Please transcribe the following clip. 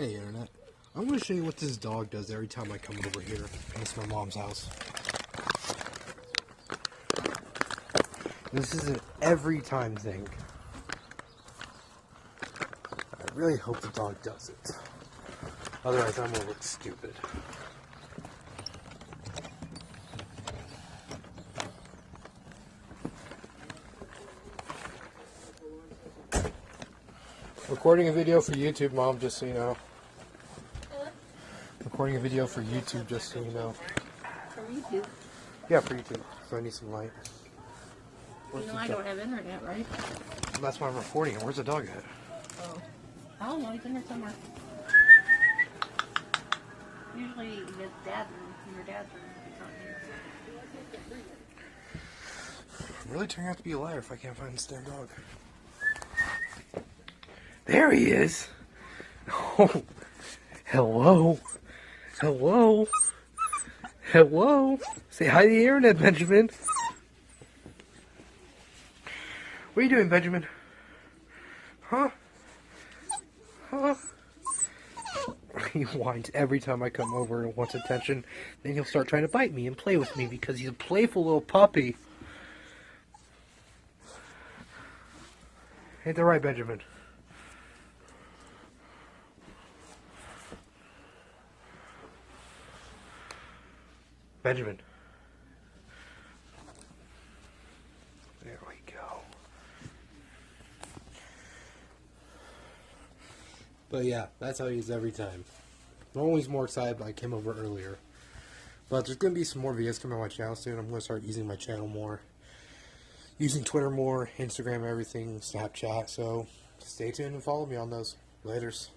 Hey Internet, I'm going to show you what this dog does every time I come over here. It's my mom's house. This is an every time thing. I really hope the dog does it. Otherwise I'm going to look stupid. Recording a video for YouTube, Mom, just so you know. Recording a video for YouTube, just so you know. For YouTube? Yeah, for YouTube. So I need some light. You know I don't have internet, right? That's why I'm recording it. Where's the dog at? Oh. I don't know. He's in there somewhere. Usually in his dad's room. In your dad's room. He's not here. I'm really turning out to be a liar if I can't find this damn dog. There he is! Oh, hello! Hello! Hello! Say hi to the Internet, Benjamin! What are you doing, Benjamin? Huh? Huh? He whines every time I come over and wants attention. Then he'll start trying to bite me and play with me because he's a playful little puppy. Ain't that right, Benjamin? Benjamin. There we go. But yeah, that's how he is every time. Normally he's more excited, but I came over earlier. But there's going to be some more videos coming on my channel soon. I'm going to start using my channel more. Using Twitter more, Instagram, everything, Snapchat. So stay tuned and follow me on those. Laters.